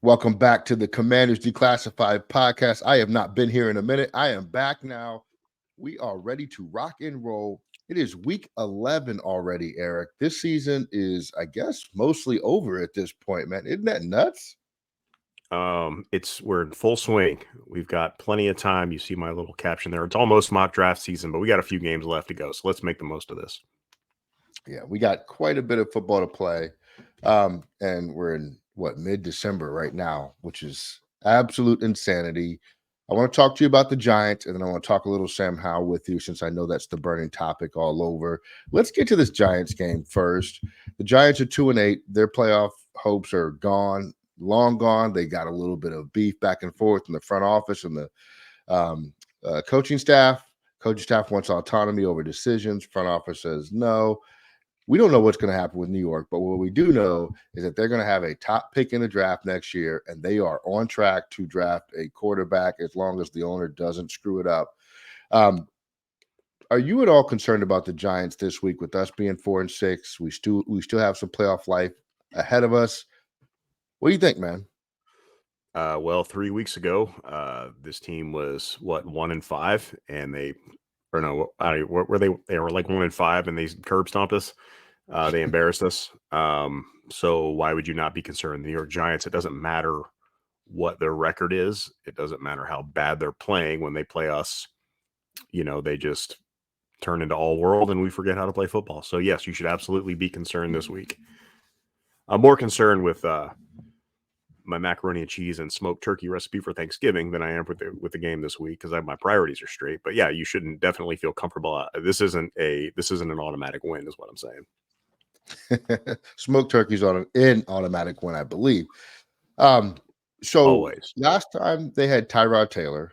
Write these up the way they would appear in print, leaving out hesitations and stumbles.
Welcome back to the Commanders Declassified podcast. I have not been here in a minute. I am back now. We are ready to rock and roll. It is week 11 already, Eric. This season is, I guess, mostly over at this point, man. Isn't that nuts? We're in full swing. We've got plenty of time. You see my little caption there. It's almost mock draft season, but we got a few games left to go. So let's make the most of this. Yeah, we got quite a bit of football to play. And we're in mid-December right now, which is absolute insanity. I want to talk to you about the Giants, and then I want to talk a little Sam Howell with you, since I know that's the burning topic all over. Let's get to this Giants game first. The Giants are 2-8. Their playoff hopes are gone, long gone. They got a little bit of beef back and forth in the front office and the coaching staff. Coaching staff wants autonomy over decisions. Front office says no. We don't know what's going to happen with New York, but what we do know is that they're going to have a top pick in the draft next year, and they are on track to draft a quarterback as long as the owner doesn't screw it up. Are you at all concerned about the Giants this week with us being 4-6? We still have some playoff life ahead of us. What do you think, man? Well, 3 weeks ago, this team was 1-5, and they were like 1-5, and they curb stomped us. They embarrassed us. So why would you not be concerned? The New York Giants, it doesn't matter what their record is. It doesn't matter how bad they're playing. When they play us, they just turn into all world and we forget how to play football. So yes, you should absolutely be concerned this week. I'm more concerned with my macaroni and cheese and smoked turkey recipe for Thanksgiving than I am with the game this week, because my priorities are straight. But yeah, you shouldn't definitely feel comfortable. This isn't an automatic win, is what I'm saying. Smoked turkey's an automatic win, I believe. So always. Last time they had Tyrod Taylor.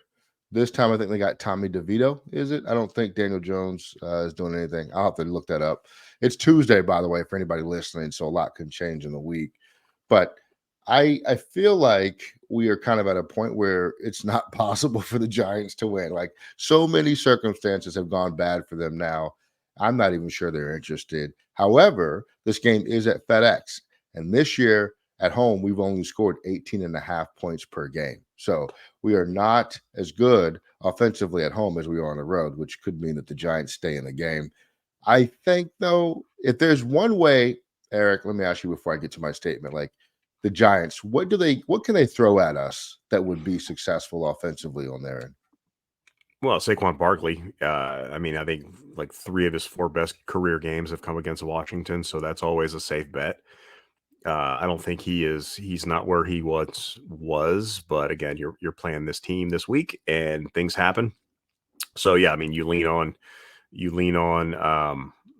This time I think they got Tommy DeVito. Is it? I don't think Daniel Jones is doing anything. I'll have to look that up. It's Tuesday, by the way, for anybody listening, so a lot can change in the week. But I feel like we are kind of at a point where it's not possible for the Giants to win. Like, so many circumstances have gone bad for them now. I'm not even sure they're interested. However, this game is at FedEx, and this year at home, we've only scored 18.5 points per game. So we are not as good offensively at home as we are on the road, which could mean that the Giants stay in the game. I think, though, if there's one way, Eric, let me ask you before I get to my statement, like, the Giants, what can they throw at us that would be successful offensively on their end? Well, Saquon Barkley, I think like 3 of his 4 best career games have come against Washington, so that's always a safe bet. I don't think he's not where he was, but again, you're playing this team this week and things happen. So yeah, you lean on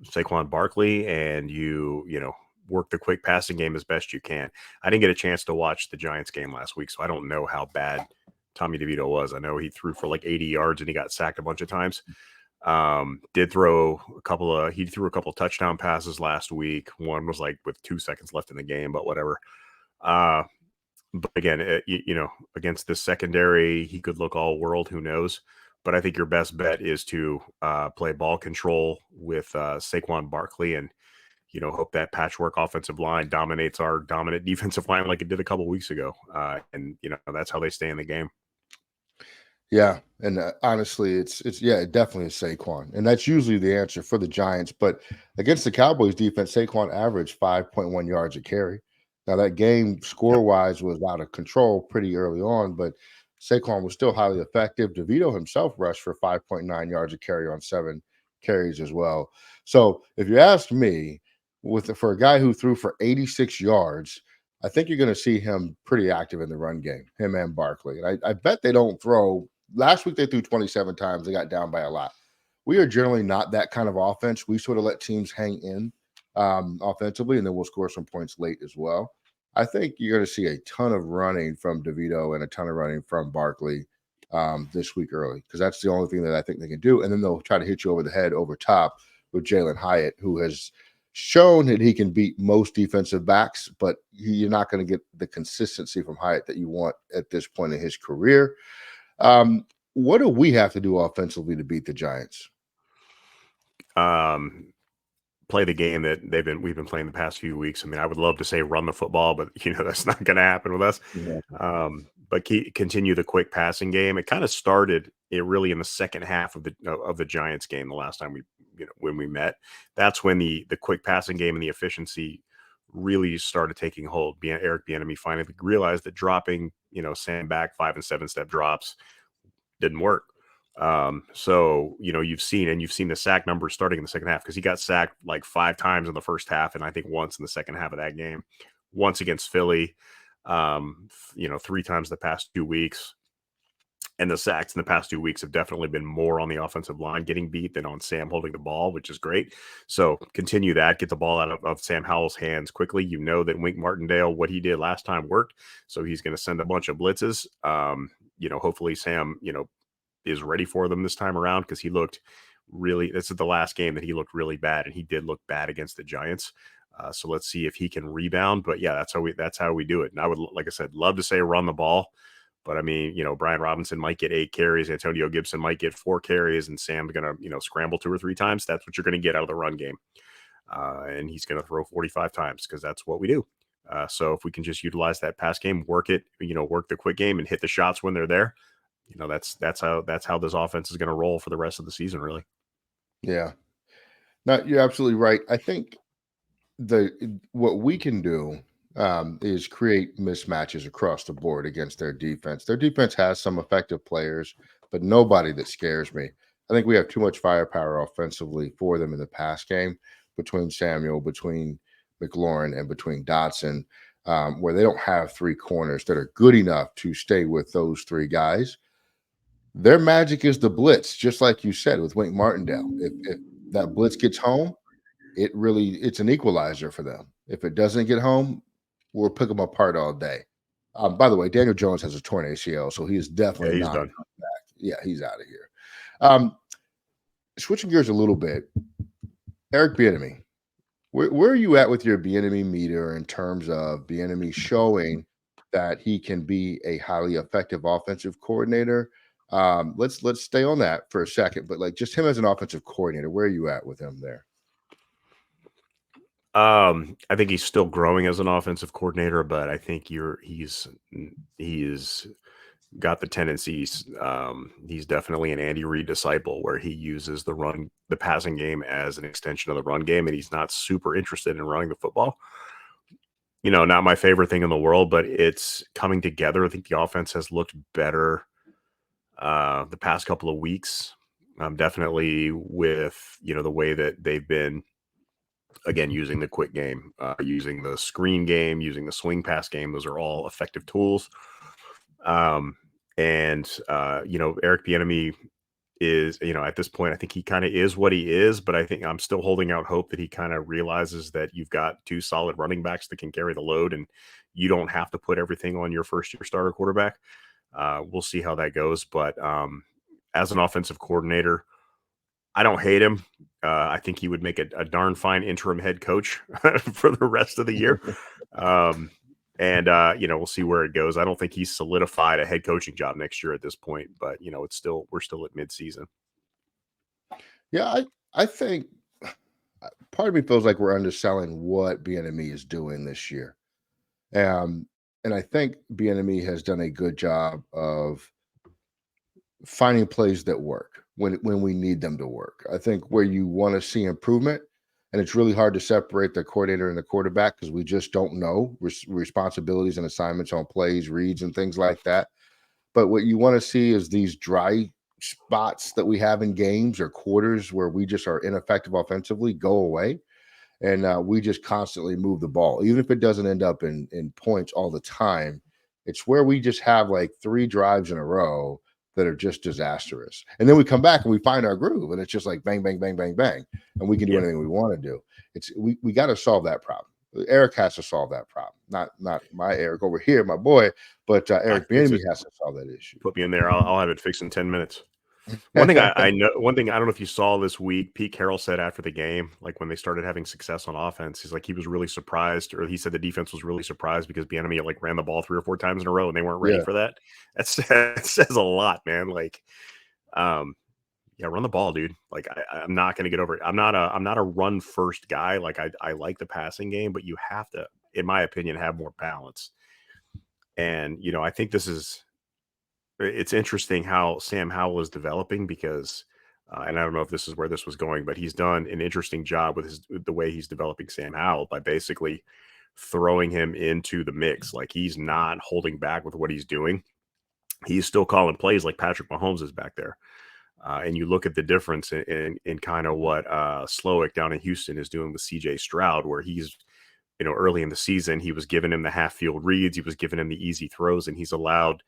Saquon Barkley, and you work the quick passing game as best you can. I didn't get a chance to watch the Giants game last week, so I don't know how bad Tommy DeVito was. I know he threw for like 80 yards and he got sacked a bunch of times. He threw a couple touchdown passes last week. One was like with 2 seconds left in the game, but whatever. But again, against this secondary, he could look all world. Who knows? But I think your best bet is to play ball control with Saquon Barkley, and hope that patchwork offensive line dominates our dominant defensive line like it did a couple weeks ago. And that's how they stay in the game. Yeah, and honestly, it definitely is Saquon, and that's usually the answer for the Giants. But against the Cowboys defense, Saquon averaged 5.1 yards a carry. Now that game score-wise was out of control pretty early on, but Saquon was still highly effective. DeVito himself rushed for 5.9 yards a carry on 7 carries as well. So if you ask me, for a guy who threw for 86 yards, I think you're going to see him pretty active in the run game, him and Barkley. And I bet they don't throw. Last week they threw 27 times. They got down by a lot. We are generally not that kind of offense. We sort of let teams hang in offensively, and then we'll score some points late as well. I think you're going to see a ton of running from DeVito and a ton of running from Barkley this week early, because that's the only thing that I think they can do. And then they'll try to hit you over the head over top with Jalen Hyatt, who has shown that he can beat most defensive backs, but you're not going to get the consistency from Hyatt that you want at this point in his career. What do we have to do offensively to beat the Giants? play the game that we've been playing the past few weeks. I mean, I would love to say run the football, but that's not going to happen with us. Yeah. But continue the quick passing game. It kind of started it really in the second half of the Giants game. The last time when we met, that's when the quick passing game and the efficiency really started taking hold. Eric Bieniemy finally realized that dropping Sam back 5 and 7 step drops didn't work. So you've seen the sack numbers starting in the second half, because he got sacked like 5 times in the first half, and I think once in the second half of that game, once against Philly, 3 times the past 2 weeks. And the sacks in the past 2 weeks have definitely been more on the offensive line getting beat than on Sam holding the ball, which is great. So continue that, get the ball out of Sam Howell's hands quickly. You know that Wink Martindale, what he did last time worked. So he's going to send a bunch of blitzes. Hopefully Sam, is ready for them this time around, because he looked this is the last game that he looked really bad, and he did look bad against the Giants. So let's see if he can rebound. But yeah, that's how we do it. And I would, like I said, love to say run the ball. But I mean, Brian Robinson might get 8 carries, Antonio Gibson might get 4 carries, and Sam's going to, scramble 2 or 3 times. That's what you're going to get out of the run game. And he's going to throw 45 times, because that's what we do. So if we can just utilize that pass game, work it, work the quick game and hit the shots when they're there, that's how this offense is going to roll for the rest of the season, really. Yeah. No, you're absolutely right. I think what we can do is create mismatches across the board against their defense. Their defense has some effective players, but nobody that scares me. I think we have too much firepower offensively for them in the pass game, between Samuel, between McLaurin, and between Dotson, where they don't have 3 corners that are good enough to stay with those 3 guys. Their magic is the blitz, just like you said with Wink Martindale. If that blitz gets home, it's an equalizer for them. If it doesn't get home, we'll pick them apart all day. By the way, Daniel Jones has a torn ACL, so he is definitely he's not done. back. Yeah, he's out of here. Switching gears a little bit, Eric Bieniemy, where are you at with your Bieniemy meter in terms of Bieniemy showing that he can be a highly effective offensive coordinator? Let's stay on that for a second, but like just him as an offensive coordinator, where are you at with him there? I think he's still growing as an offensive coordinator, but I think he's got the tendencies. He's definitely an Andy Reid disciple, where he uses the passing game as an extension of the run game, and he's not super interested in running the football. Not my favorite thing in the world, but it's coming together. I think the offense has looked better the past couple of weeks. Definitely with the way that they've been, again, using the quick game, using the screen game, using the swing pass game. Those are all effective tools. Eric Bieniemy is, at this point, I think he kind of is what he is, but I think I'm still holding out hope that he kind of realizes that you've got 2 solid running backs that can carry the load, and you don't have to put everything on your first-year starter quarterback. We'll see how that goes. But as an offensive coordinator, I don't hate him. I think he would make a darn fine interim head coach for the rest of the year. We'll see where it goes. I don't think he's solidified a head coaching job next year at this point, but we're still at midseason. Yeah, I think part of me feels like we're underselling what Bieniemy is doing this year. And I think Bieniemy has done a good job of finding plays that work when we need them to work. I think where you want to see improvement, and it's really hard to separate the coordinator and the quarterback, because we just don't know responsibilities and assignments on plays, reads, and things like that. But what you want to see is these dry spots that we have in games or quarters where we just are ineffective offensively go away. And we just constantly move the ball, even if it doesn't end up in points all the time. It's where we just have like 3 drives in a row that are just disastrous, and then we come back and we find our groove, and it's just like bang, bang, bang, bang, bang, and we can do anything we want to do. We got to solve that problem. Eric has to solve that problem, not my Eric over here, my boy, but Eric Bieniemy has to solve that issue. Put me in there. I'll have it fixed in 10 minutes. One thing I know, I don't know if you saw this week, Pete Carroll said after the game, like when they started having success on offense, he's like, he was really surprised, or he said the defense was really surprised because Bieniemy like ran the ball 3 or 4 times in a row and they weren't ready for that. That says a lot, man. Like, Yeah, run the ball, dude. Like I'm not going to get over it. I'm not a run first guy. Like I like the passing game, but you have to, in my opinion, have more balance. And I think it's interesting how Sam Howell is developing because, and I don't know if this is where this was going, but he's done an interesting job with the way he's developing Sam Howell by basically throwing him into the mix. Like he's not holding back with what he's doing. He's still calling plays like Patrick Mahomes is back there. And you look at the difference in kind of what Slowick down in Houston is doing with CJ Stroud, where he's, early in the season, he was giving him the half field reads, he was giving him the easy throws, and he's allowed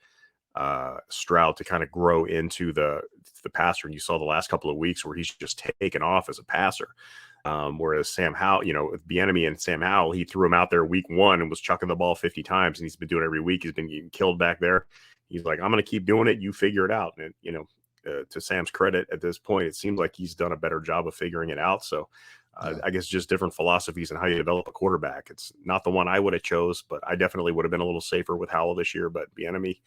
Stroud to kind of grow into the passer. And you saw the last couple of weeks where he's just taken off as a passer. Whereas Sam Howell, with Bieniemy and Sam Howell, he threw him out there week one and was chucking the ball 50 times, and he's been doing it every week. He's been getting killed back there. He's like, I'm going to keep doing it. You figure it out. And, to Sam's credit at this point, it seems like he's done a better job of figuring it out. So I guess just different philosophies and how you develop a quarterback. It's not the one I would have chose, but I definitely would have been a little safer with Howell this year. But Bieniemy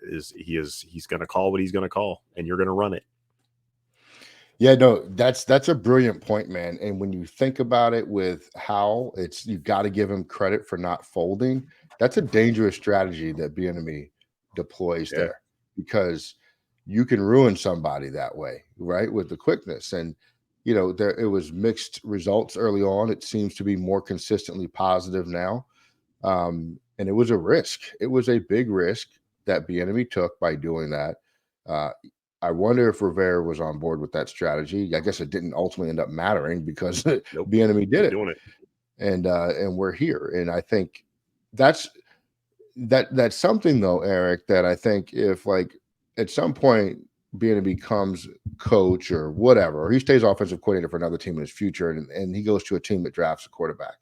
he's going to call what he's going to call, and you're going to run it. Yeah, no, that's a brilliant point, man. And when you think about it with Howell, you've got to give him credit for not folding. That's a dangerous strategy that Bieniemy deploys there, because you can ruin somebody that way, right? With the quickness. And it was mixed results early on. It seems to be more consistently positive now. And it was a risk. It was a big risk that Bieniemy took by doing that. I wonder if Rivera was on board with that strategy. I guess it didn't ultimately end up mattering because Nope. Bieniemy did it. Doing it. And we're here. And I think that's something, though, Eric, that I think if, like, at some point Bieniemy becomes coach or whatever, or he stays offensive coordinator for another team in his future, and he goes to a team that drafts a quarterback.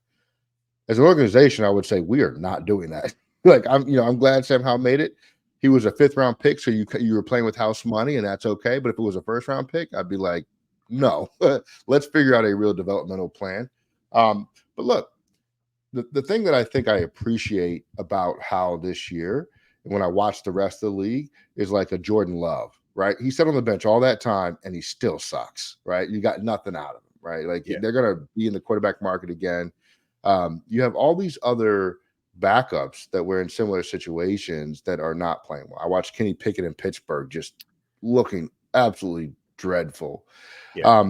As an organization, I would say we are not doing that. Like, I'm glad Sam Howell made it. He was a 5th round pick, so you were playing with house money, and that's okay. But if it was a 1st round pick, I'd be like, no, let's figure out a real developmental plan. But look, the thing that I think I appreciate about Howell this year, when I watch the rest of the league, is like a Jordan Love, right? He sat on the bench all that time, and he still sucks, right? You got nothing out of him, right? Like, they're going to be in the quarterback market again. You have all these other backups that were in similar situations that are not playing well. I watched Kenny Pickett in Pittsburgh just looking absolutely dreadful. Yeah.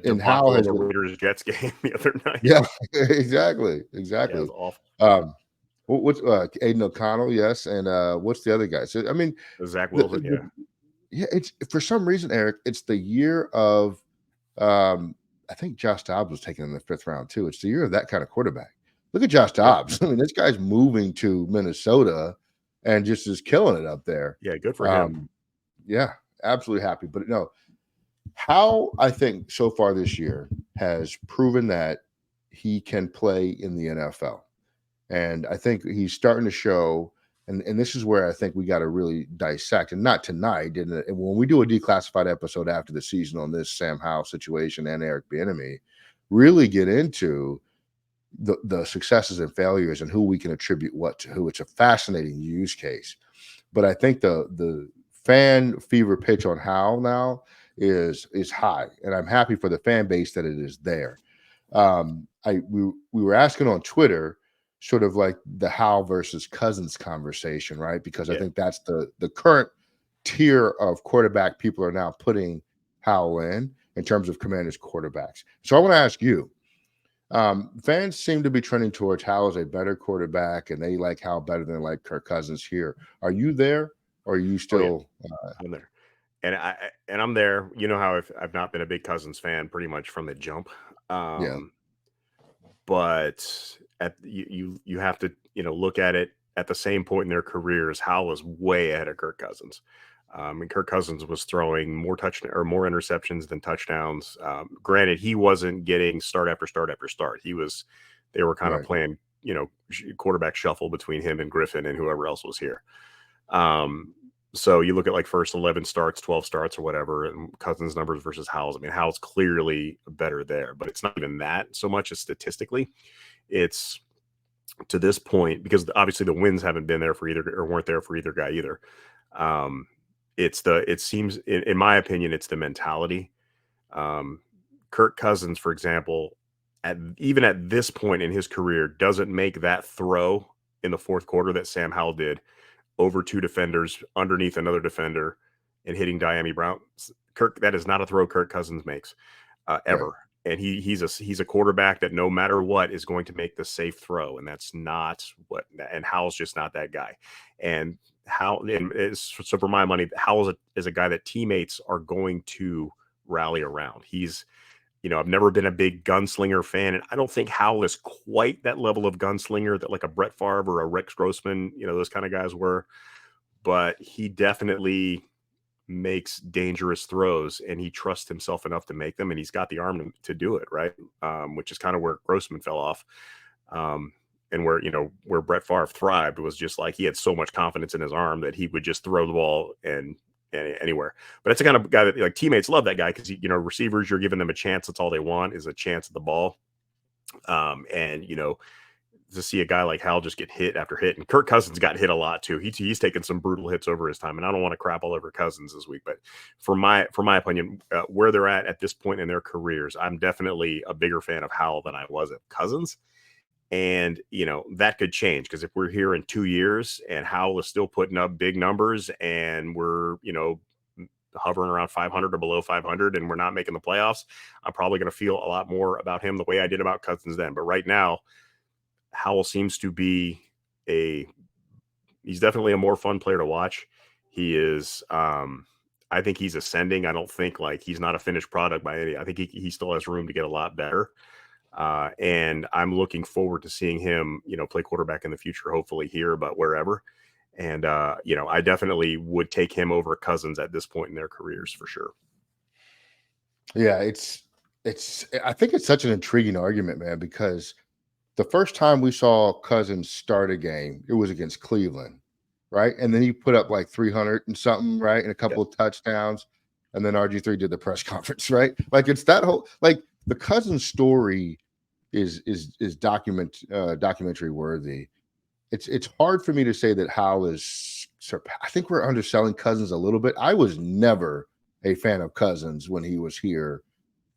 And Howell has the Raiders Jets game the other night. Yeah, exactly. Yeah, it was awful. What's Aiden O'Connell? Yes, and what's the other guy? So I mean, Zach Wilson. yeah. It's for some reason, Eric. It's the year of. I think Josh Dobbs was taken in the 5th round too. It's the year of that kind of quarterback. Look at Josh Dobbs. I mean, this guy's moving to Minnesota and just is killing it up there. Yeah, good for him. Yeah, absolutely happy. But no, how I think so far this year has proven that he can play in the NFL. And I think he's starting to show, and this is where I think we got to really dissect, and not tonight, and when we do a declassified episode after the season on this Sam Howell situation and Eric Bieniemy, really get into the successes and failures and who we can attribute what to who. It's a fascinating use case. But I think the fan fever pitch on Howell now is high, and I'm happy for the fan base that it is there. We were asking on Twitter, sort of like the Howell versus Cousins conversation, right? Because I think that's the current tier of quarterback people are now putting Howell in terms of Commanders quarterbacks. So I want to ask you, fans seem to be trending towards Howell as a better quarterback, and they like Howell better than like Kirk Cousins here. Are you there, or are you still? I'm there, and I'm there. You know how I've not been a big Cousins fan pretty much from the jump. But you have to look at it at the same point in their careers. Howell is way ahead of Kirk Cousins. And Kirk Cousins was throwing more interceptions than touchdowns. Granted, he wasn't getting start after start after start. They were kind of playing, quarterback shuffle between him and Griffin and whoever else was here. So you look at like first 11 starts, 12 starts or whatever, and Cousins numbers versus Howell's. I mean, Howell's clearly better there, but it's not even that so much as statistically. It's to this point, because obviously the wins haven't been there for either, or weren't there for either guy either. it seems, in my opinion, it's the mentality. Um, Kirk Cousins, for example, even at this point in his career, doesn't make that throw in the fourth quarter that Sam Howell did over two defenders underneath another defender and hitting Diami Brown. That is not a throw Kirk Cousins makes Right. ever. And he's a quarterback that no matter what is going to make the safe throw, and that's not what. And Howell's just not that guy. And so for my money, Howell is a guy that teammates are going to rally around. I've never been a big gunslinger fan, and I don't think Howell is quite that level of gunslinger that like a Brett Favre or a Rex Grossman, those kind of guys were. But he definitely makes dangerous throws, and he trusts himself enough to make them, and he's got the arm to do it, right? Which is kind of where Grossman fell off. And where Brett Favre thrived was just like he had so much confidence in his arm that he would just throw the ball and anywhere. But it's the kind of guy that like teammates love that guy because receivers, you're giving them a chance. That's all they want is a chance at the ball. And to see a guy like Hal just get hit after hit, and Kirk Cousins got hit a lot too. He's taken some brutal hits over his time, and I don't want to crap all over Cousins this week, but for my opinion, where they're at this point in their careers, I'm definitely a bigger fan of Howell than I was of Cousins. And, that could change because if we're here in 2 years and Howell is still putting up big numbers and we're, hovering around 500 or below 500 and we're not making the playoffs, I'm probably going to feel a lot more about him the way I did about Cousins then. But right now, Howell seems to be he's definitely a more fun player to watch. He is, I think he's ascending. I don't think like he's not a finished product by any, I think he still has room to get a lot better. And I'm looking forward to seeing him, play quarterback in the future, hopefully here, but wherever. And, I definitely would take him over Cousins at this point in their careers for sure. Yeah, I think it's such an intriguing argument, man, because the first time we saw Cousins start a game, it was against Cleveland, right? And then he put up like 300 and something, right? And a couple of touchdowns. And then RG3 did the press conference, right? Like it's that whole like the Cousins story is documentary worthy. It's hard for me to say that Howell is. I think we're underselling Cousins a little bit. I was never a fan of Cousins when he was here,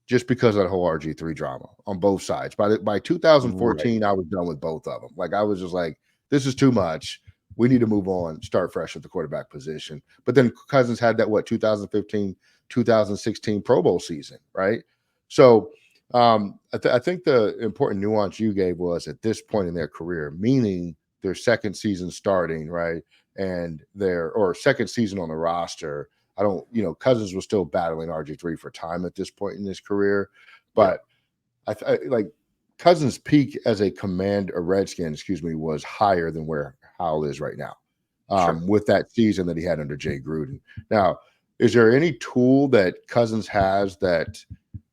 just because of the whole RG3 drama on both sides. By 2014, Right. I was done with both of them. Like I was just like, this is too much. We need to move on, start fresh at the quarterback position. But then Cousins had that 2015, 2016 Pro Bowl season, right? So I think the important nuance you gave was at this point in their career, meaning their second season starting, right? And or second season on the roster. I don't, Cousins was still battling RG3 for time at this point in his career, but I like Cousins' peak as a Redskin, was higher than where Howell is right now, Sure. with that season that he had under Jay Gruden. Now, is there any tool that Cousins has that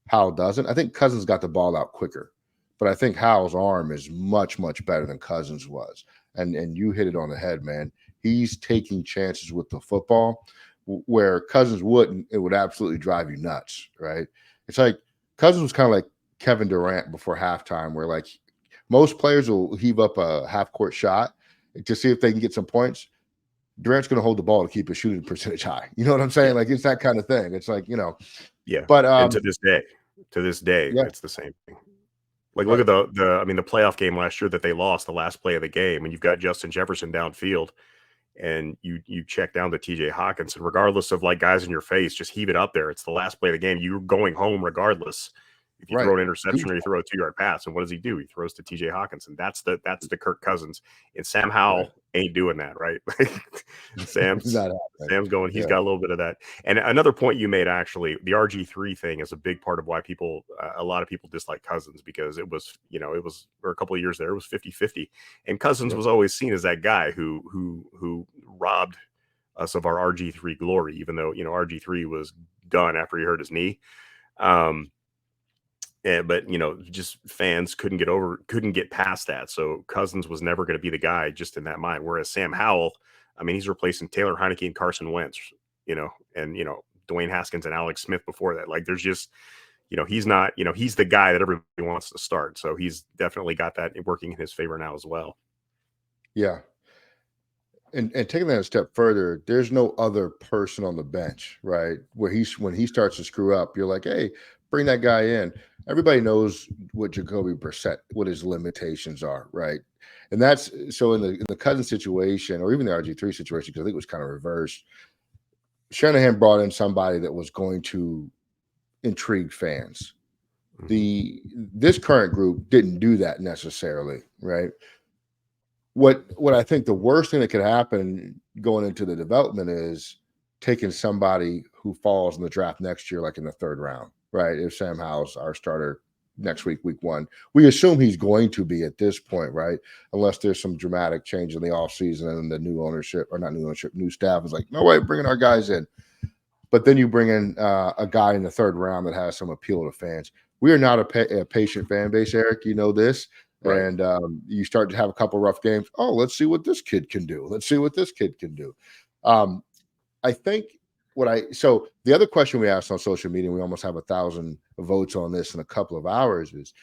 Howell doesn't? I think Cousins got the ball out quicker, but I think Howell's arm is much, much better than Cousins was. And you hit it on the head, man. He's taking chances with the football where Cousins wouldn't. It would absolutely drive you nuts, right? It's like Cousins was kind of like Kevin Durant before halftime, where like most players will heave up a half court shot to see if they can get some points. Durant's going to hold the ball to keep his shooting percentage high. You know what I'm saying? Yeah. Like it's that kind of thing. It's like, Yeah. but And to this day, yeah, it's the same thing. Like look right, at the playoff game last year that they lost, the last play of the game, and you've got Justin Jefferson downfield, and you check down to TJ Hawkinson, regardless of like guys in your face, just heave it up there. It's the last play of the game. You're going home regardless. If you right. throw an interception or you throw a 2-yard pass, and what does he do? He throws to TJ Hawkinson. That's the Kirk Cousins. And Sam Howell Right. ain't doing that, right? It's Sam's not happening. Sam's going, he's Yeah. got a little bit of that. And another point you made, actually, the RG3 thing is a big part of why a lot of people dislike Cousins, because it was for a couple of years there, it was 50-50. And Cousins Yep. was always seen as that guy who robbed us of our RG3 glory, even though, RG3 was done after he hurt his knee. But just fans couldn't get past that. So Cousins was never going to be the guy just in that mind. Whereas Sam Howell, I mean, he's replacing Taylor Heineke and Carson Wentz, and Dwayne Haskins and Alex Smith before that. Like there's just, he's not, he's the guy that everybody wants to start. So he's definitely got that working in his favor now as well. Yeah. And taking that a step further, there's no other person on the bench, right? Where when he starts to screw up, you're like, hey, bring that guy in. Everybody knows what Jacoby Brissett, what his limitations are, right? And that's so in the Cousin situation, or even the RG3 situation, because I think it was kind of reversed. Shanahan brought in somebody that was going to intrigue fans. The This current group didn't do that necessarily, right? What I think the worst thing that could happen going into the development is taking somebody who falls in the draft next year, like in the third round, right? If Sam Howell's our starter next week 1, we assume he's going to be at this point, right? Unless there's some dramatic change in the offseason and the new ownership, or not new ownership, new staff is like, no way, bringing our guys in. But then you bring in a guy in the third round that has some appeal to fans. We are not a patient fan base, Eric. You know this. Right. And you start to have a couple rough games. Oh, let's see what this kid can do. Let's see what this kid can do. Um, I think so the other question we asked on social media, we almost have 1,000 votes on this in a couple of hours, is,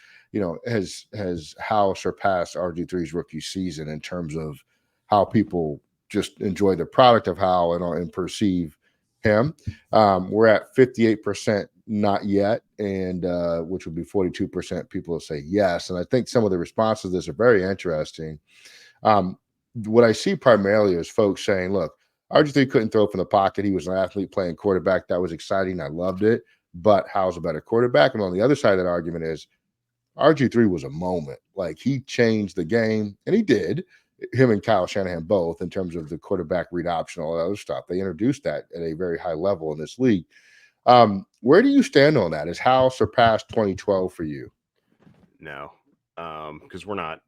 has Howell surpassed RG3's rookie season in terms of how people just enjoy the product of Howell and perceive him? We're at 58% not yet, and which would be 42% people will say yes. And I think some of the responses to this are very interesting. Um, what I see primarily is folks saying, look, RG3 couldn't throw from the pocket. He was an athlete playing quarterback. That was exciting. I loved it. But Howell's a better quarterback. And on the other side of that argument is RG3 was a moment. Like, he changed the game, and he did. Him and Kyle Shanahan both, in terms of the quarterback read option, all that other stuff. They introduced that at a very high level in this league. Where do you stand on that? Has Howell surpassed 2012 for you? No, because we're not.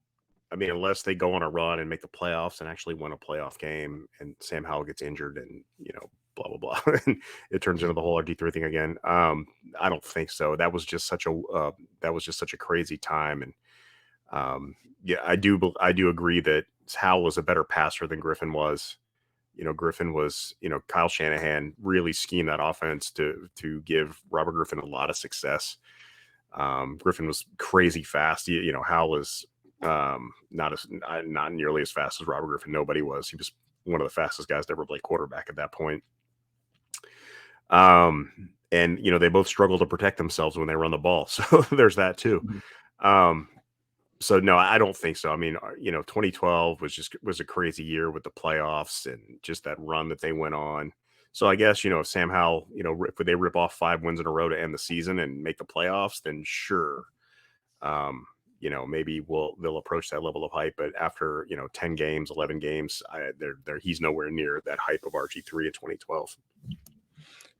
I mean, unless they go on a run and make the playoffs and actually win a playoff game, and Sam Howell gets injured, and blah blah blah, and it turns into the whole RG3 thing again. I don't think so. That was just such a crazy time, and yeah, I do agree that Howell was a better passer than Griffin was. Griffin was, Kyle Shanahan really schemed that offense to give Robert Griffin a lot of success. Griffin was crazy fast. Howell was not nearly as fast as Robert Griffin. Nobody was. He was one of the fastest guys to ever play quarterback at that point. And they both struggle to protect themselves when they run the ball. So there's that too. So no, I don't think so. I mean, 2012 was a crazy year with the playoffs and just that run that they went on. So I guess, if Sam Howell, if they rip off 5 wins in a row to end the season and make the playoffs, then sure. Maybe they'll approach that level of hype, but after, 10 games, 11 games, he's nowhere near that hype of RG3 in 2012.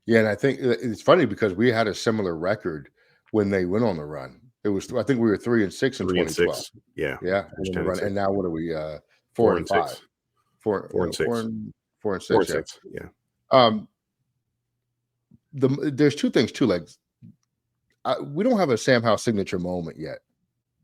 Yeah, and I think it's funny because we had a similar record when they went on the run. I think we were 3-6 in 2012. Yeah. And now what are we? 4-5. 4-6. 4-6. Yeah. There's two things too. Like, we don't have a Sam Howell signature moment yet,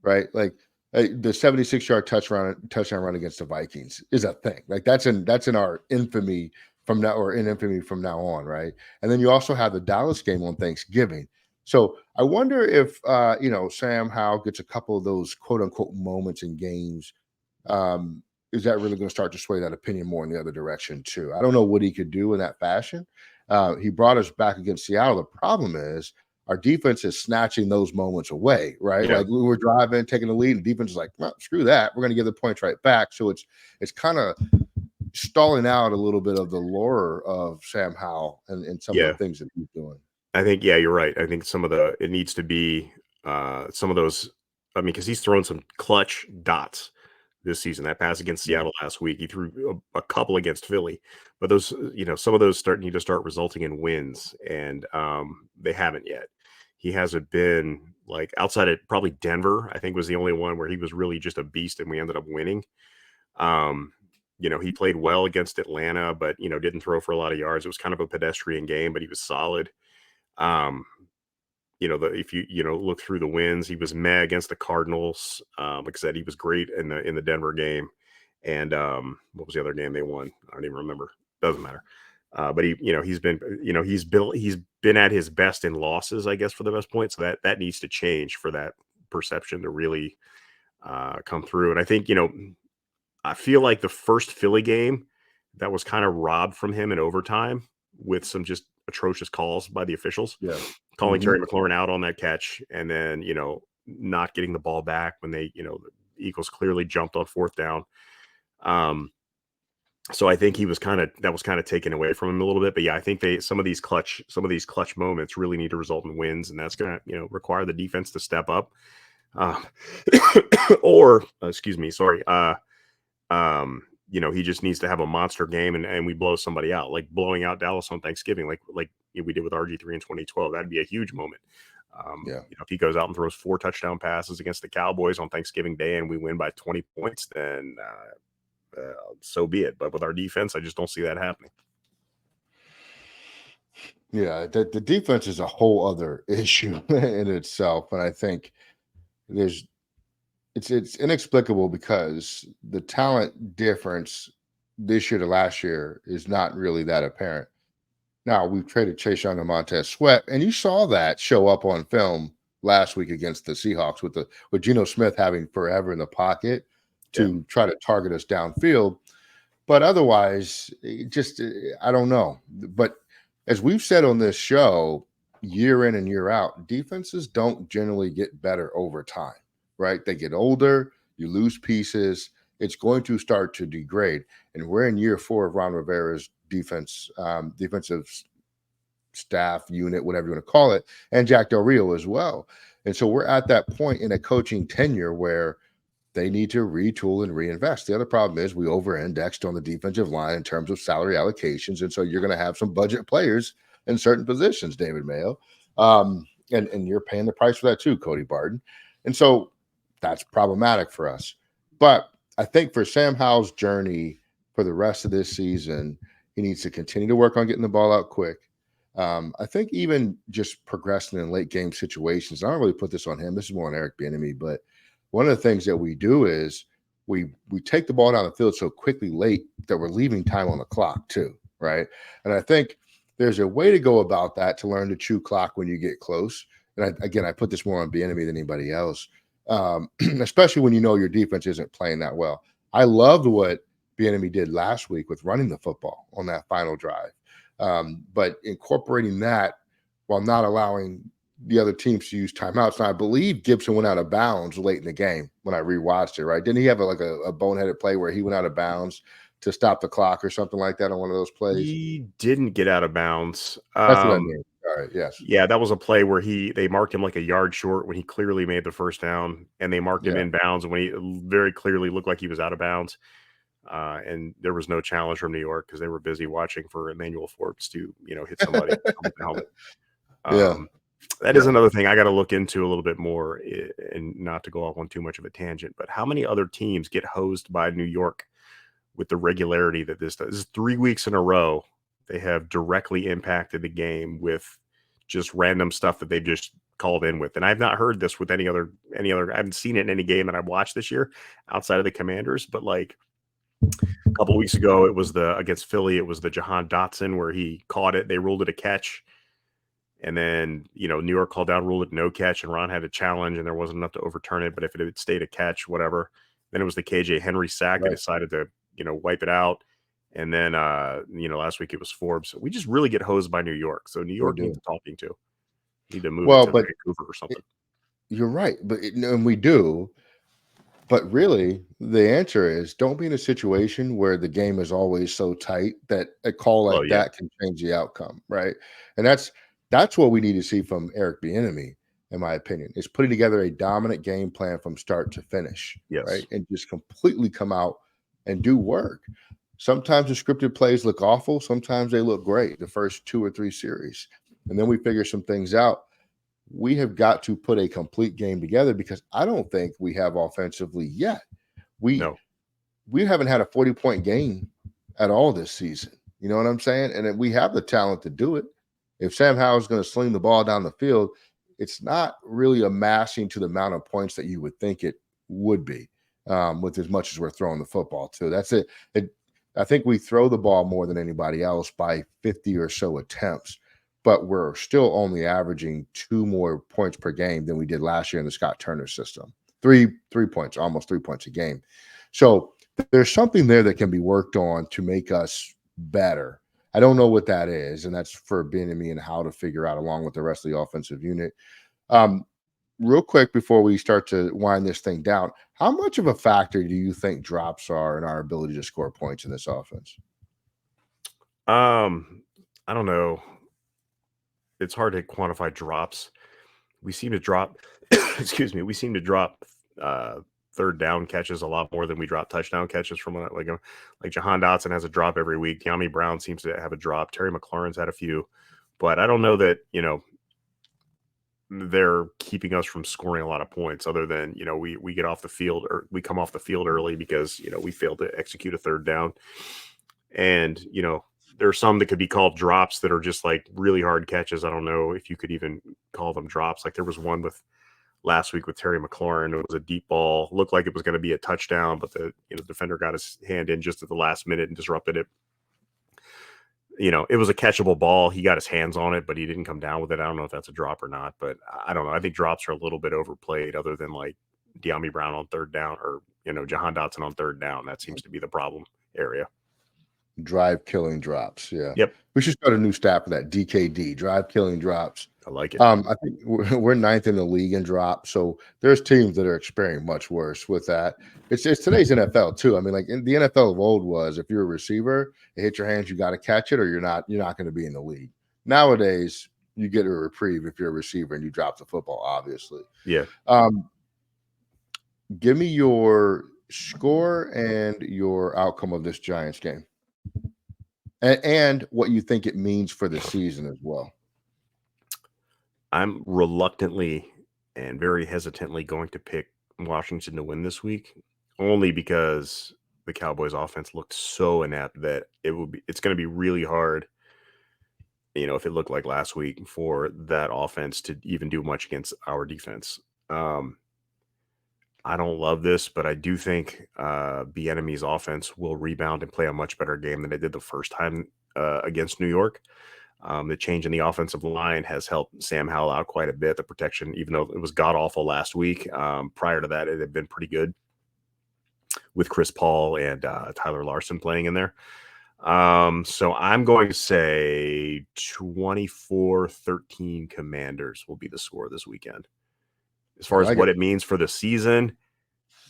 right? Like, the 76-yard touchdown run against the Vikings is a thing. Like, that's in our infamy from now, or in infamy from now on, right? And then you also have the Dallas game on Thanksgiving. So I wonder if Sam Howell gets a couple of those quote unquote moments in games. Is that really going to start to sway that opinion more in the other direction too? I don't know what he could do in that fashion. He brought us back against Seattle. The problem is our defense is snatching those moments away, right? Yeah. Like, we were driving, taking the lead, and defense is like, well, screw that. We're going to give the points right back. So it's kind of stalling out a little bit of the lure of Sam Howell and some of the things that he's doing. I think, you're right. I think it needs to be some of those. I mean, because he's thrown some clutch dots this season. That pass against Seattle last week, he threw a couple against Philly, but those, some of those need to start resulting in wins, and they haven't yet. He hasn't been, like, outside of probably Denver, I think was the only one where he was really just a beast, and we ended up winning. He played well against Atlanta, but didn't throw for a lot of yards. It was kind of a pedestrian game, but he was solid. If you look through the wins, he was meh against the Cardinals. Like I said, he was great in the Denver game. And what was the other game they won? I don't even remember. Doesn't matter. But he's been at his best in losses, I guess, for the best point. So that needs to change for that perception to really come through. And I think, I feel like the first Philly game, that was kind of robbed from him in overtime with some just atrocious calls by the officials, Yeah. calling Terry McLaurin out on that catch, and then, not getting the ball back when the Eagles clearly jumped on fourth down. So I think that was kind of taken away from him a little bit. But yeah, I think some of these clutch moments really need to result in wins, and that's going to require the defense to step up. Uh, or excuse me, sorry. He just needs to have a monster game, and we blow somebody out, like blowing out Dallas on Thanksgiving, like we did with RG3 in 2012. That'd be a huge moment. If he goes out and throws 4 touchdown passes against the Cowboys on Thanksgiving Day and we win by 20 points, then so be it. But with our defense, I just don't see that happening. Yeah, the defense is a whole other issue in itself, and I think it's inexplicable because the talent difference this year to last year is not really that apparent. Now we've traded Chase Young and Montez Sweat, and you saw that show up on film last week against the Seahawks with Geno Smith having forever in the pocket to try to target us downfield. But otherwise, I don't know. But as we've said on this show, year in and year out, defenses don't generally get better over time, right? They get older, you lose pieces, it's going to start to degrade. And we're in year 4 of Ron Rivera's defensive staff unit, whatever you want to call it, and Jack Del Rio as well. And so we're at that point in a coaching tenure where they need to retool and reinvest. The other problem is we over-indexed on the defensive line in terms of salary allocations, and so you're going to have some budget players in certain positions, David Mayo, and you're paying the price for that too, Cody Barton. And so that's problematic for us. But I think for Sam Howell's journey for the rest of this season, he needs to continue to work on getting the ball out quick. I think even just progressing in late game situations, I don't really put this on him. This is more on Eric Bieniemy, but one of the things that we do is we take the ball down the field so quickly late that we're leaving time on the clock too, right? And I think there's a way to go about that to learn to chew clock when you get close. And I put this more on Bieniemy than anybody else, especially when you know your defense isn't playing that well. I loved what Bieniemy did last week with running the football on that final drive, but incorporating that while not allowing the other teams to use timeouts. And I believe Gibson went out of bounds late in the game when I rewatched it, right? Didn't he have a boneheaded play where he went out of bounds to stop the clock or something like that on one of those plays? He didn't get out of bounds. That's what I mean. All right, yes. Yeah, that was a play where they marked him like a yard short when he clearly made the first down, and they marked him in bounds when he very clearly looked like he was out of bounds. And there was no challenge from New York because they were busy watching for Emmanuel Forbes to, hit somebody with the helmet. That is another thing I got to look into a little bit more, and not to go off on too much of a tangent, but how many other teams get hosed by New York with the regularity that this does? This is 3 weeks in a row. They have directly impacted the game with just random stuff that they've just called in with. And I've not heard this with any other, I haven't seen it in any game that I've watched this year outside of the Commanders, but like a couple weeks ago, it was against Philly, it was the Jahan Dotson where he caught it. They ruled it a catch. And then, New York called down, ruled it no catch, and Ron had a challenge, and there wasn't enough to overturn it. But if it had stayed a catch, whatever. Then it was the KJ Henry sack. They decided to, wipe it out. And then, last week it was Forbes. So we just really get hosed by New York. So New York needs talking to. Need to move to Vancouver or something. You're right. And we do. But really, the answer is don't be in a situation where the game is always so tight that a call like that can change the outcome, right? And that's what we need to see from Eric Bieniemy, in my opinion, is putting together a dominant game plan from start to finish, right? And just completely come out and do work. Sometimes the scripted plays look awful. Sometimes they look great the first 2 or 3 series. And then we figure some things out. We have got to put a complete game together because I don't think we have offensively yet. We haven't had a 40-point game at all this season. You know what I'm saying? And we have the talent to do it. If Sam Howell is going to sling the ball down the field, it's not really amassing to the amount of points that you would think it would be, with as much as we're throwing the football too. That's it. I think we throw the ball more than anybody else by 50 or so attempts, but we're still only averaging 2 more points per game than we did last year in the Scott Turner system. 3 points, almost 3 points a game. So there's something there that can be worked on to make us better. I don't know what that is, and that's for Bieniemy and how to figure out along with the rest of the offensive unit. Um, Real quick before we start to wind this thing down, how much of a factor do you think drops are in our ability to score points in this offense? I don't know. It's hard to quantify drops. We seem to drop excuse me, we seem to drop uh third down catches a lot more than we drop touchdown catches from like Jahan Dotson has a drop every week. De'Ami Brown seems to have a drop. Terry McLaurin's had a few, but I don't know that, they're keeping us from scoring a lot of points other than, we get off the field or we come off the field early because, we failed to execute a third down. And, there are some that could be called drops that are just like really hard catches. I don't know if you could even call them drops. Like there was one with last week with Terry McLaurin. It was a deep ball, looked like it was going to be a touchdown, but the defender got his hand in just at the last minute and disrupted it. It was a catchable ball. He got his hands on it, but he didn't come down with it. I don't know if that's a drop or not, but I don't know. I think drops are a little bit overplayed other than like De'Ami Brown on third down or, Jahan Dotson on third down. That seems to be the problem area. Drive killing drops. Yeah. Yep. We should start a new stat for that. DKD, drive killing drops. I like it. I think we're ninth in the league in drops. So there's teams that are experiencing much worse with that. It's today's NFL too. I mean, like in the NFL of old was if you're a receiver, it hit your hands, you got to catch it, or you're not going to be in the league. Nowadays, you get a reprieve if you're a receiver and you drop the football, obviously. Yeah. Give me your score and your outcome of this Giants game. And what you think it means for the season as well. I'm reluctantly and very hesitantly going to pick Washington to win this week, only because the Cowboys offense looked so inept that it's going to be really hard, if it looked like last week, for that offense to even do much against our defense. I don't love this, but I do think Bieniemy's offense will rebound and play a much better game than it did the first time against New York. The change in the offensive line has helped Sam Howell out quite a bit. The protection, even though it was god-awful last week, prior to that, it had been pretty good with Chris Paul and Tyler Larson playing in there. So I'm going to say 24-13 Commanders will be the score this weekend. As far as what it means for the season,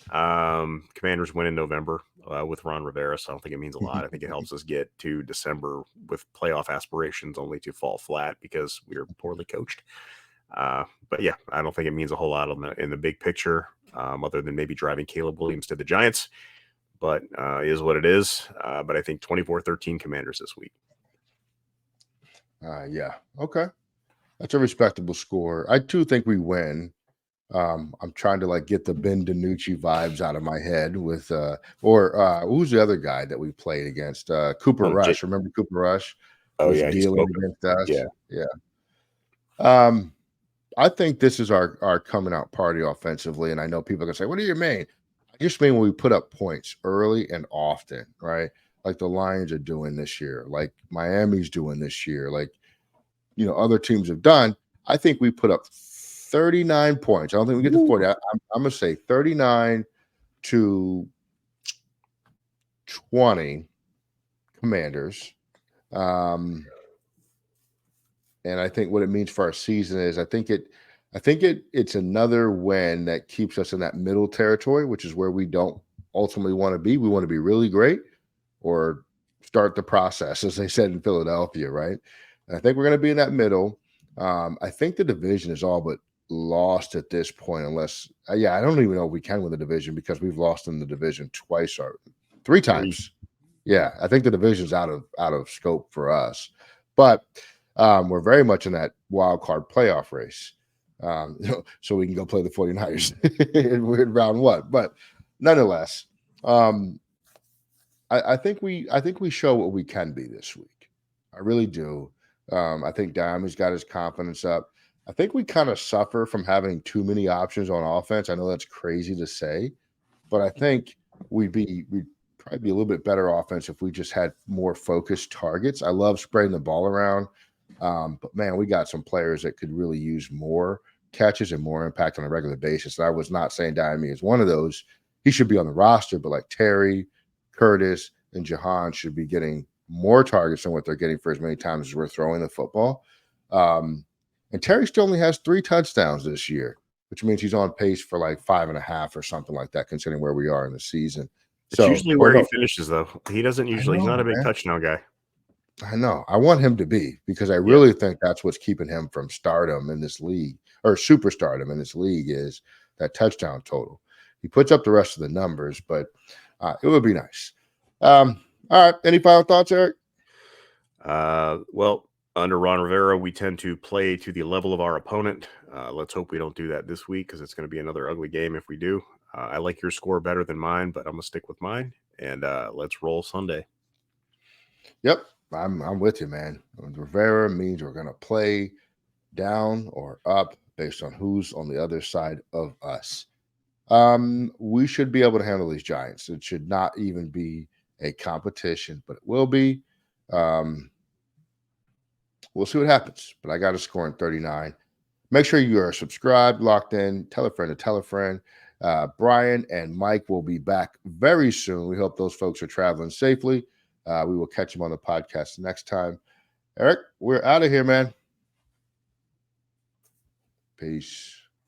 Commanders win in November with Ron Rivera, so I don't think it means a lot. I think it helps us get to December with playoff aspirations only to fall flat because we are poorly coached. But yeah, I don't think it means a whole lot in the big picture, other than maybe driving Caleb Williams to the Giants. But is what it is. But I think 24-13 Commanders this week. Yeah. Okay. That's a respectable score. I too think we win. I'm trying to like get the Ben DiNucci vibes out of my head with who's the other guy that we played against? Cooper Rush. Remember Cooper Rush? Oh yeah, dealing against us. Yeah. I think this is our coming out party offensively, and I know people are gonna say, "What do you mean?" I just mean when we put up points early and often, right? Like the Lions are doing this year, like Miami's doing this year, like other teams have done. I think we put up 39 points. I don't think we get to 40. I'm going to say 39-20 Commanders. And I think what it means for our season is I think it's another win that keeps us in that middle territory, which is where we don't ultimately want to be. We want to be really great or start the process, as they said in Philadelphia, right? And I think we're going to be in that middle. I think the division is all but lost at this point, unless I don't even know if we can win the division because we've lost in the division twice or 3 times. Yeah, I think the division's out of scope for us, but we're very much in that wild card playoff race, so we can go play the 49ers in round 1. But nonetheless, I think we show what we can be this week. I really do. I think Diamond's got his confidence up. I think we kind of suffer from having too many options on offense. I know that's crazy to say, but I think we'd probably be a little bit better offense if we just had more focused targets. I love spreading the ball around, but man, we got some players that could really use more catches and more impact on a regular basis. And I was not saying Diamond is one of those. He should be on the roster, but like Terry, Curtis and Jahan should be getting more targets than what they're getting for as many times as we're throwing the football. And Terry still only has 3 touchdowns this year, which means he's on pace for like 5.5 or something like that, considering where we are in the season. It's So, usually or where he no, finishes, though. He doesn't usually. He's not know, a big man. touchdown guy. I know. I want him to be, because I Yeah. really think that's what's keeping him from stardom in this league, or superstardom in this league, is that touchdown total. He puts up the rest of the numbers, but it would be nice. All right. Any final thoughts, Eric? Well, under Ron Rivera, we tend to play to the level of our opponent. Let's hope we don't do that this week, because it's going to be another ugly game if we do. I like your score better than mine, but I'm going to stick with mine. And let's roll Sunday. Yep. I'm with you, man. Rivera means we're going to play down or up based on who's on the other side of us. We should be able to handle these Giants. It should not even be a competition, but it will be. We'll see what happens. But I got a score in 39. Make sure you are subscribed, locked in, tell a friend to tell a friend. Brian and Mike will be back very soon. We hope those folks are traveling safely. We will catch them on the podcast next time. Eric, we're out of here, man. Peace.